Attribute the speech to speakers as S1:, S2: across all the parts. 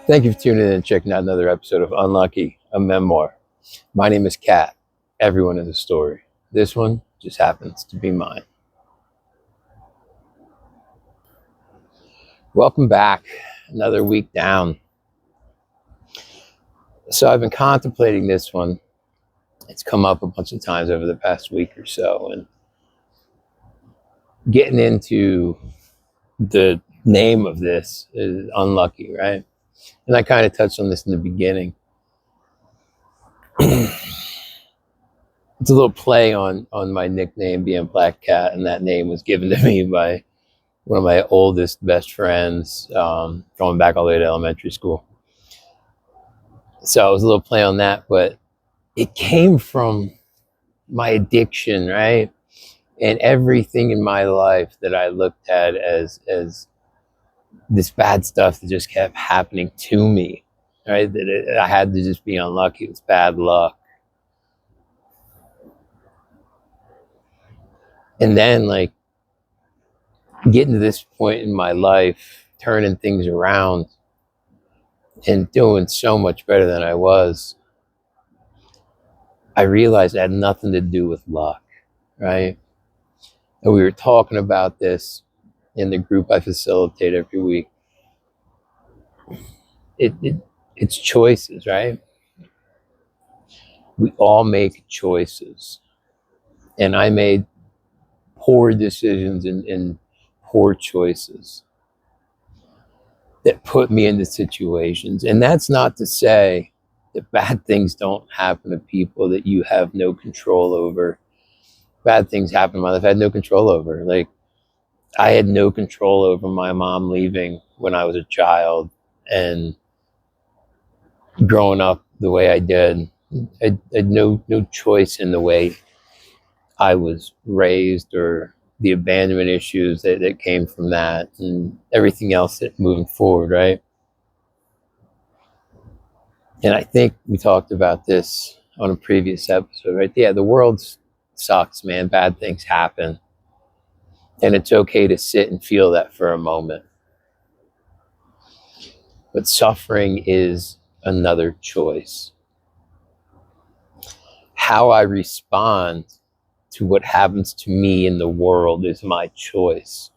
S1: Thank you for tuning in and checking out another episode of Unlucky, a memoir. My name is Kat. Everyone is a story. This one just happens to be mine. Welcome back. Another week down. So I've been contemplating this one. It's come up a bunch of times over the past week or so, and getting into the name of this is Unlucky, right? And I kind of touched on this in the beginning. It's a little play on my nickname being Black Cat, and that name was given to me by one of my oldest best friends, going back all the way to elementary school. So it was a little play on that, but it came from my addiction, right? And everything in my life that I looked at as this bad stuff that just kept happening to me, right? I had to just be unlucky. It was bad luck. And then, like, getting to this point in my life, turning things around and doing so much better than I was, I realized it had nothing to do with luck, right? And we were talking about this in the group I facilitate every week. It's choices, right? We all make choices. And I made poor decisions and poor choices that put me into situations. And that's not to say that bad things don't happen to people that you have no control over. Bad things happen in my life I had no control over. Like, I had no control over my mom leaving when I was a child, and growing up the way I did, I had no choice in the way I was raised or the abandonment issues that came from that and everything else that moving forward, right? And I think we talked about this on a previous episode, right? Yeah, the world sucks, man. Bad things happen. And it's okay to sit and feel that for a moment. But suffering is another choice. How I respond to what happens to me in the world is my choice.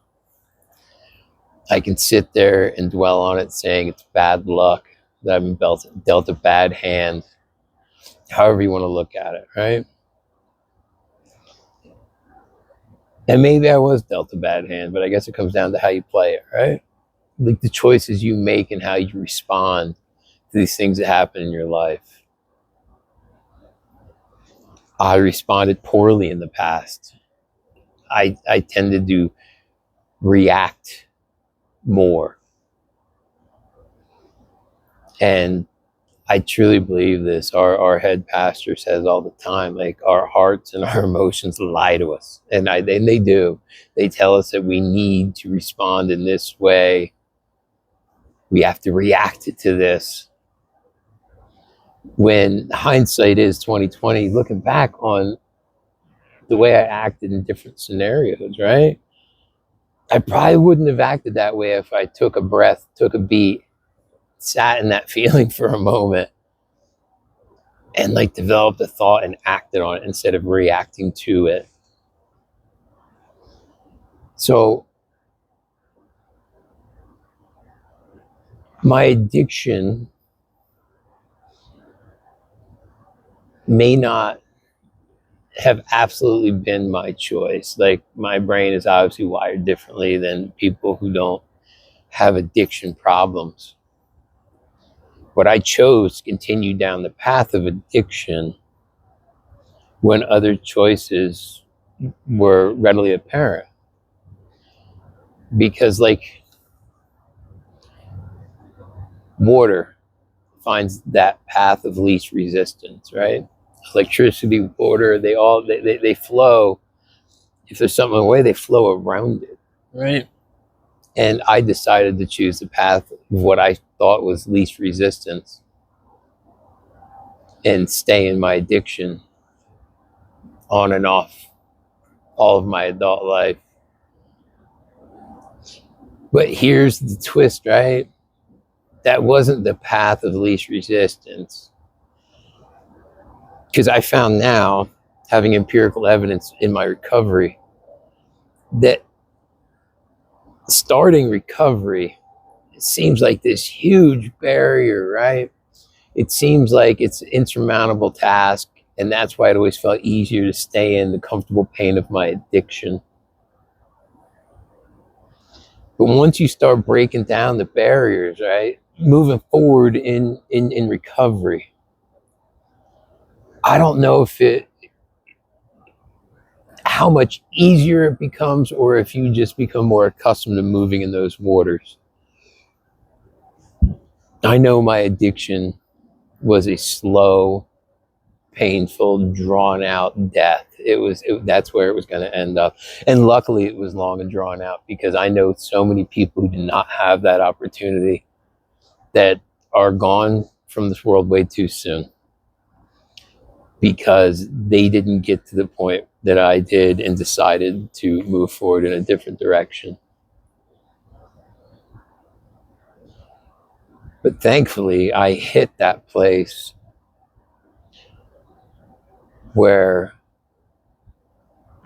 S1: I can sit there and dwell on it saying it's bad luck, that I've been dealt a bad hand, however you want to look at it, right? And maybe I was dealt a bad hand, but I guess it comes down to how you play it, right? Like the choices you make and how you respond to these things that happen in your life. I responded poorly in the past. I tended to react more. And I truly believe this. Our head pastor says all the time, like, our hearts and our emotions lie to us. And they do. They tell us that we need to respond in this way. We have to react to this. When hindsight is 2020, looking back on the way I acted in different scenarios, right? I probably wouldn't have acted that way if I took a breath, took a beat, sat in that feeling for a moment, and like developed a thought and acted on it instead of reacting to it. So my addiction may not have absolutely been my choice. Like, my brain is obviously wired differently than people who don't have addiction problems. But I chose to continue down the path of addiction when other choices were readily apparent. Because, like, water finds that path of least resistance, right? Electricity, water, they flow. If there's something in the way, they flow around it, right? And I decided to choose the path of what I thought was least resistance and stay in my addiction on and off all of my adult life. But here's the twist, right? that wasn't the path of least resistance. Because I found now, having empirical evidence in my recovery, that starting recovery, it seems like this huge barrier, right? It seems like it's an insurmountable task. And that's why it always felt easier to stay in the comfortable pain of my addiction. But once you start breaking down the barriers, right, moving forward in recovery, I don't know how much easier it becomes, or if you just become more accustomed to moving in those waters. I know my addiction was a slow, painful, drawn out death. That's where it was going to end up. And luckily it was long and drawn out, because I know so many people who did not have that opportunity that are gone from this world way too soon, because they didn't get to the point that I did and decided to move forward in a different direction. But thankfully, I hit that place where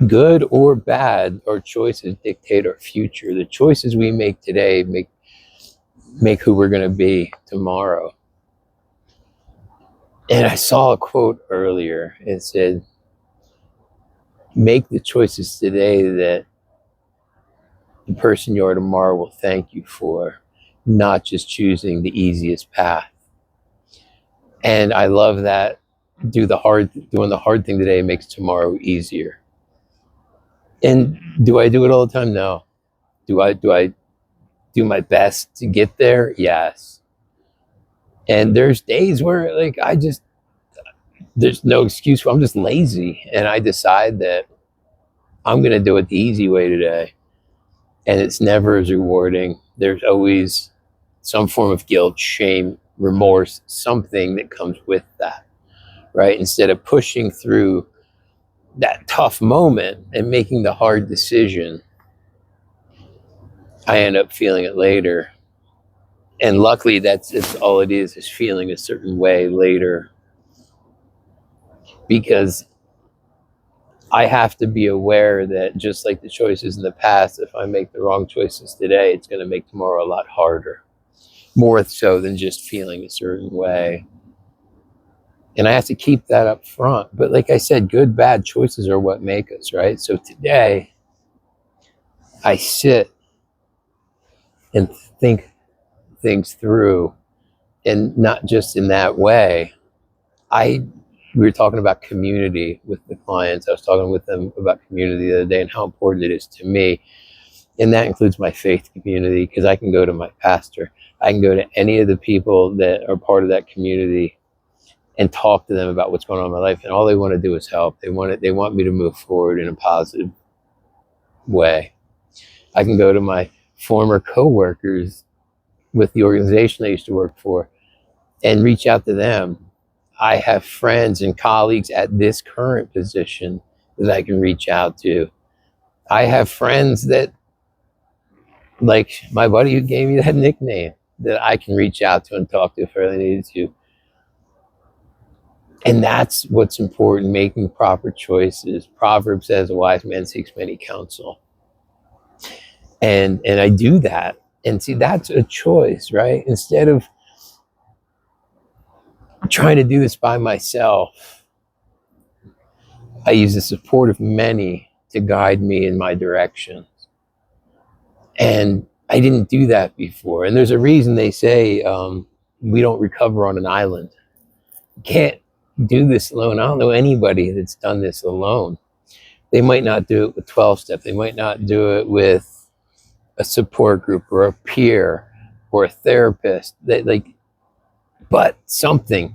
S1: good or bad, our choices dictate our future. The choices we make today make who we're going to be tomorrow. And I saw a quote earlier. It said, make the choices today that the person you are tomorrow will thank you for, not just choosing the easiest path. And I love that. Doing the hard thing today makes tomorrow easier. And do I do it all the time? No. Do I do my best to get there? Yes. And there's days where like there's no excuse for, I'm just lazy, and I decide that I'm going to do it the easy way today. And it's never as rewarding. There's always some form of guilt, shame, remorse, something that comes with that, right? Instead of pushing through that tough moment and making the hard decision, I end up feeling it later. And luckily it's all it is feeling a certain way later. Because I have to be aware that, just like the choices in the past, if I make the wrong choices today, it's going to make tomorrow a lot harder. More so than just feeling a certain way. And I have to keep that up front. But like I said, good, bad choices are what make us, right? So today, I sit and think things through, and not just in that way. We were talking about community with the clients. I was talking with them about community the other day and how important it is to me. And that includes my faith community, because I can go to my pastor. I can go to any of the people that are part of that community and talk to them about what's going on in my life. And all they want to do is help. They want me to move forward in a positive way. I can go to my former coworkers with the organization I used to work for and reach out to them. I have friends and colleagues at this current position that I can reach out to. I have friends that, like my buddy who gave me that nickname, that I can reach out to and talk to if I really needed to. And that's what's important, making proper choices. Proverbs says a wise man seeks many counsel. And I do that. And see, that's a choice, right? Instead of trying to do this by myself, I use the support of many to guide me in my direction. And I didn't do that before. And there's a reason they say we don't recover on an island. You can't do this alone. I don't know anybody that's done this alone. They might not do it with 12-step. They might not do it with a support group or a peer or a therapist. But something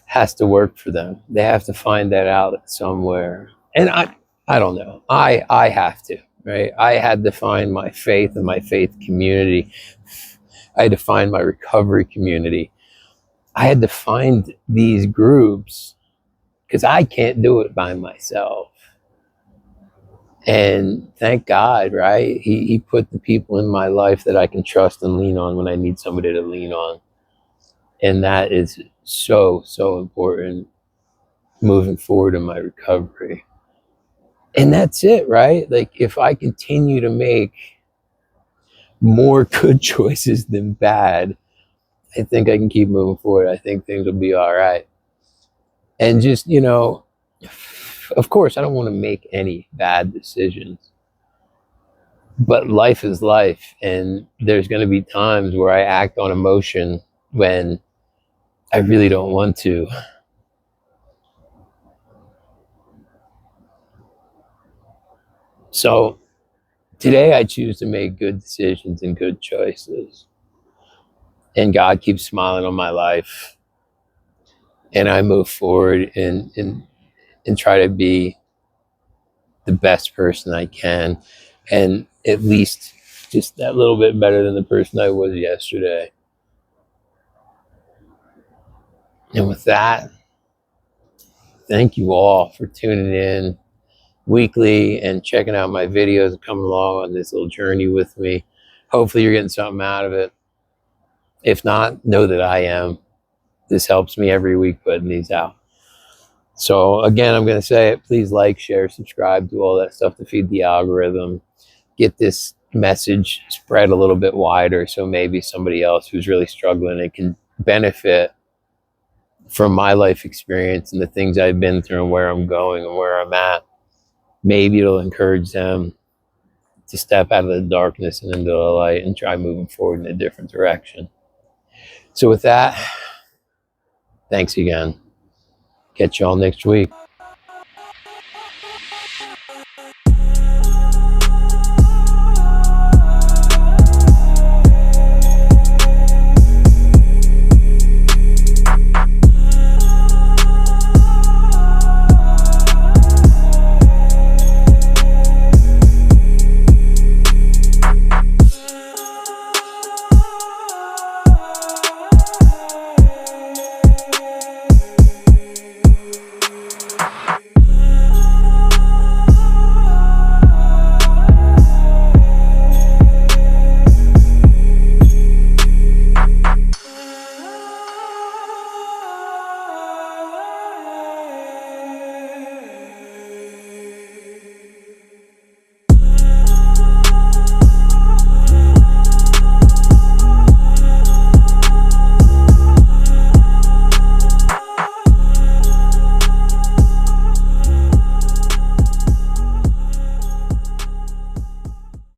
S1: has to work for them. They have to find that out somewhere. And I don't know. I have to, right? I had to find my faith and my faith community. I had to find my recovery community. I had to find these groups because I can't do it by myself. And thank God, right? He put the people in my life that I can trust and lean on when I need somebody to lean on. And that is so, so important moving forward in my recovery. And that's it, right? Like, if I continue to make more good choices than bad, I think I can keep moving forward. I think things will be all right. And just, of course, I don't want to make any bad decisions, but life is life. And there's going to be times where I act on emotion when I really don't want to. So today I choose to make good decisions and good choices. And God keeps smiling on my life. And I move forward and try to be the best person I can. And at least just that little bit better than the person I was yesterday. And with that, thank you all for tuning in weekly and checking out my videos and coming along on this little journey with me. Hopefully you're getting something out of it. If not, know that I am. This helps me every week putting these out. So again, I'm going to say it. Please like, share, subscribe, do all that stuff to feed the algorithm. Get this message spread a little bit wider so maybe somebody else who's really struggling and can benefit from my life experience and the things I've been through and where I'm going and where I'm at. Maybe it'll encourage them to step out of the darkness and into the light and try moving forward in a different direction. So with that, thanks again. Catch y'all next week.